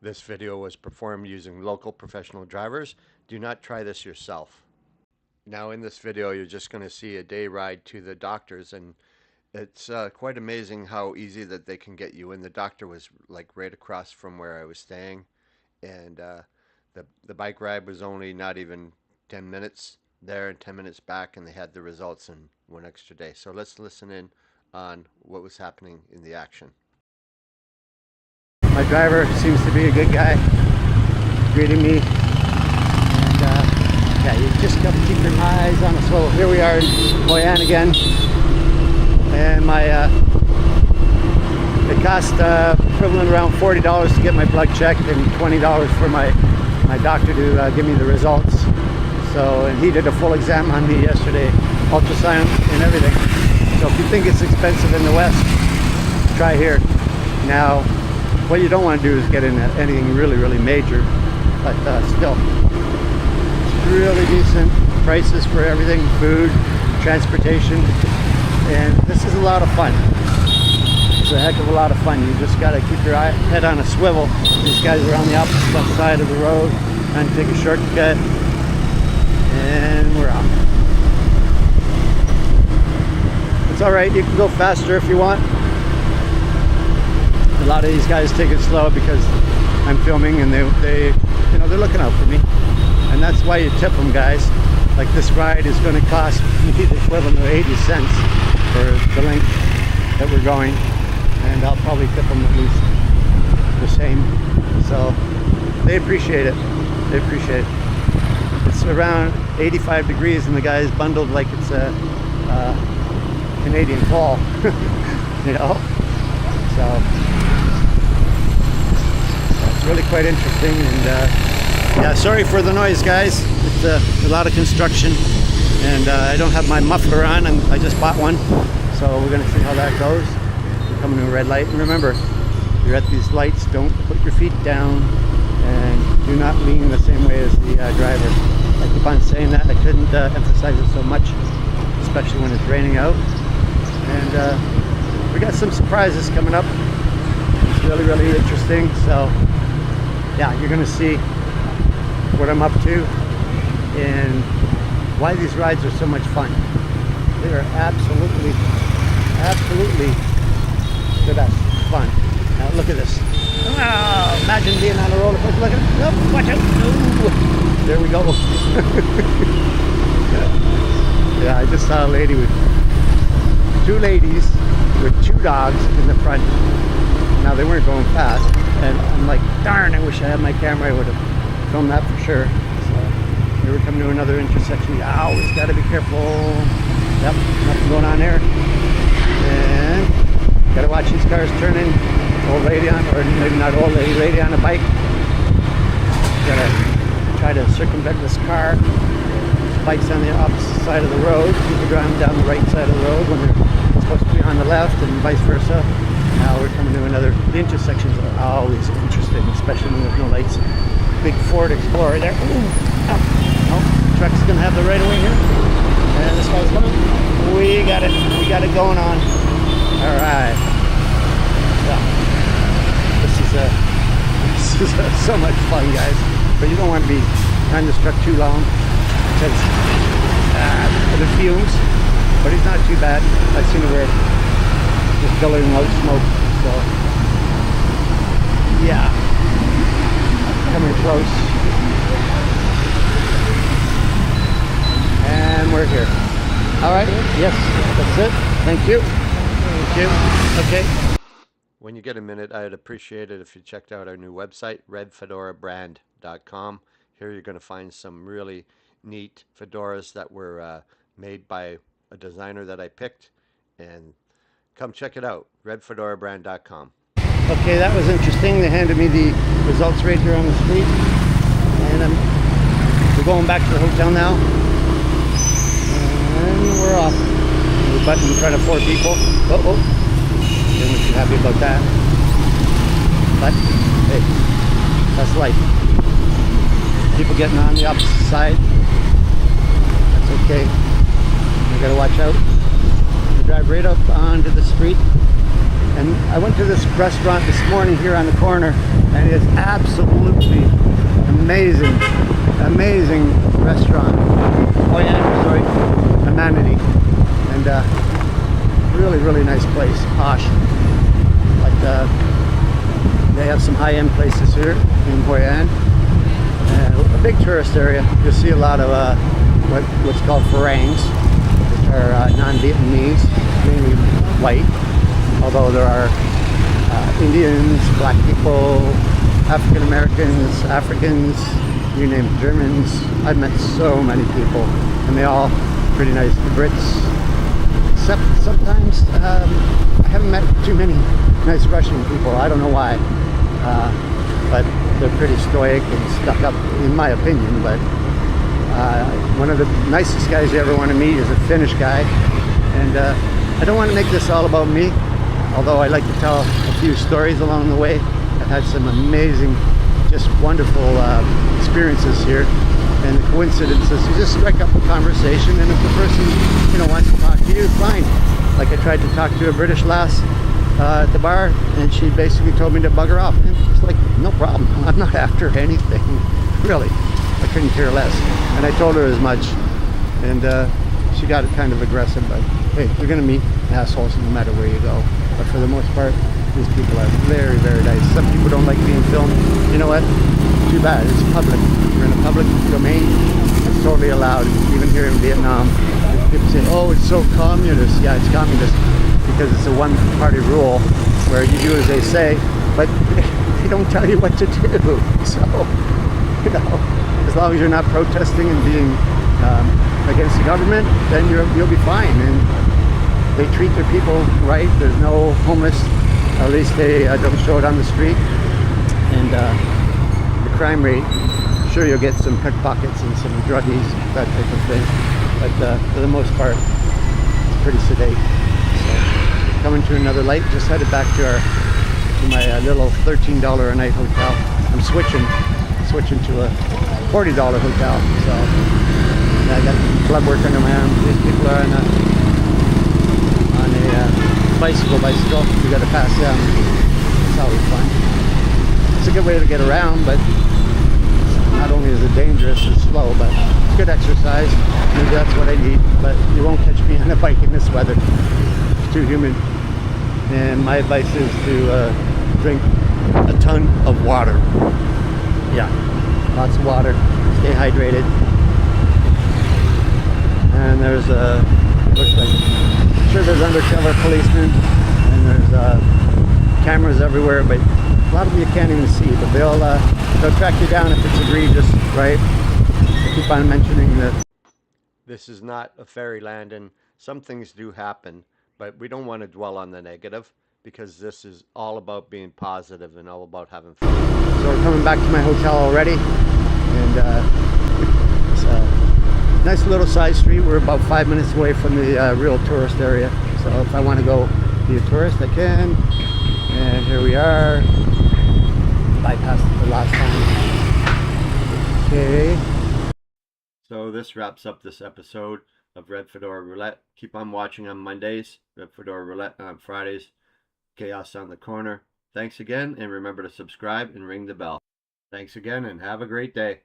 This video was performed using local professional drivers. Do not try this yourself. Now in this video you're just going to see a day ride to the doctor's, and it's quite amazing how easy that they can get you in. The doctor was like right across from where I was staying, and the bike ride was only not even 10 minutes there and 10 minutes back, and they had the results in one extra day. So let's listen in on what was happening in the action. My driver seems to be a good guy, greeting me, and yeah, you just got to keep your eyes on a swivel. Here we are in Hoi An again, and my it cost equivalent around $40 to get my blood checked and $20 for my doctor to give me the results. So, and he did a full exam on me yesterday, ultrasound and everything. So if you think it's expensive in the West, try here. Now, what you don't want to do is get in anything really major, but still, it's really decent prices for everything, food, transportation, and this is a lot of fun. It's a heck of a lot of fun. You just got to keep your head on a swivel. These guys are on the opposite side of the road trying to take a shortcut, and we're off. It's all right. You can go faster if you want. A lot of these guys take it slow because I'm filming, and they you know, they're looking out for me, and that's why you tip them, guys. Like this ride is going to cost me the equivalent of 80 cents for the length that we're going, and I'll probably tip them at least the same. So they appreciate it. They appreciate it. It's around 85 degrees, and the guy is bundled like it's a Canadian fall, you know. So it's really quite interesting, and yeah, sorry for the noise, guys. It's a lot of construction, and I don't have my muffler on, and I just bought one, so we're going to see how that goes. We're coming to a red light, and remember, you're at these lights, don't put your feet down, and do not lean the same way as the driver. I keep on saying that. I couldn't emphasize it so much, especially when it's raining out. And we got some surprises coming up. It's really interesting. So yeah, you're gonna see what I'm up to and why these rides are so much fun. They are absolutely the best fun. Now look at this. Oh, imagine being on a roller coaster. Look at it. Oh, watch out. Ooh. There we go. Yeah, I just saw a lady with two ladies with two dogs in the front. Now they weren't going fast, and I'm like, darn, I wish I had my camera. I would have filmed that for sure. So here we come to another intersection. You always got to be careful. Yep, nothing going on there. And got to watch these cars turning. Old lady on, or maybe not old lady on a bike. Got to try to circumvent this car. This bike's on the opposite side of the road. People driving down the right side of the road when they're supposed to be on the left, and vice versa. Now we're coming to another. The intersections are always interesting, especially when there's no lights. Big Ford Explorer there. Ooh. Oh, truck's gonna have the right of way here, and this guy's coming. We got it going on. All right. Yeah. This is so much fun, guys. But you don't want to be behind this truck too long because of the fumes. But he's not too bad. I've seen it where just billowing out smoke. So yeah, coming close, and we're here. All right. Yes, that's it. Thank you. Thank you. Okay. When you get a minute, I'd appreciate it if you checked out our new website, redfedorabrand.com. Here you're going to find some really neat fedoras that were made by a designer that I picked, and come check it out, redfedorabrand.com. Okay, that was interesting. They handed me the results right here on the street, and we're going back to the hotel now, and we're off. We're butting in front of 4 people. Oh. I'm not too happy about that, but hey, that's life. People getting on the opposite side, that's okay. You gotta watch out. You drive right up onto the street, And I went to this restaurant this morning here on the corner, and it is absolutely amazing, amazing restaurant. Oh yeah, sorry, amenity, and really, really nice place, posh. Like they have some high-end places here in Hoi An, and a big tourist area. You'll see a lot of what's called farangs, which are non-Vietnamese, mainly white. Although there are Indians, black people, African Americans, Africans, you name it, Germans. I've met so many people, and they all pretty nice. The Brits, except sometimes I haven't met too many nice Russian people. I don't know why, but they're pretty stoic and stuck up, in my opinion. But one of the nicest guys you ever want to meet is a Finnish guy, and I don't want to make this all about me. Although I like to tell a few stories along the way. I've had some amazing, just wonderful experiences here. And the coincidences, you just strike up a conversation, and if the person, wants to talk to you, fine. Like I tried to talk to a British lass at the bar, and she basically told me to bugger off. And it's like, no problem. I'm not after anything. Really. I couldn't care less. And I told her as much. And she got kind of aggressive, but hey, you're going to meet assholes no matter where you go. But for the most part, these people are very, very nice. Some people don't like being filmed. You know what? Too bad. It's public. You're in a public domain. It's totally allowed. Even here in Vietnam, people say, oh, it's so communist. Yeah, it's communist because it's a one-party rule where you do as they say, but they don't tell you what to do. So, as long as you're not protesting and being against the government, then you'll be fine. And they treat their people right. There's no homeless. At least they don't show it on the street. And the crime rate, sure, you'll get some pickpockets and some druggies, that type of thing. But for the most part, it's pretty sedate. So, coming to another light. Just headed back to my little $13 a night hotel. I'm switching to a $40 hotel. So I got club work under my arm. These people are on a bicycle. We got to pass them. It's always fun. It's a good way to get around, but not only is it dangerous, it's slow, but it's good exercise. Maybe that's what I need, but you won't catch me on a bike in this weather. It's too humid. And my advice is to drink a ton of water. Yeah, lots of water. Stay hydrated. And there's looks like, sure, there's undercover policemen, and there's cameras everywhere, but a lot of them you can't even see, but they'll track you down if it's egregious, right? I keep on mentioning that This is not a fairyland, and some things do happen, but we don't want to dwell on the negative because this is all about being positive and all about having fun. So we're coming back to my hotel already, and it's a nice little side street. We're about 5 minutes away from the real tourist area. So if I want to go be a tourist, I can. And here we are. Bypassed the last time. Okay. So this wraps up this episode of Red Fedora Roulette. Keep on watching on Mondays, Red Fedora Roulette on Fridays, Chaos on the Corner. Thanks again, and remember to subscribe and ring the bell. Thanks again, and have a great day.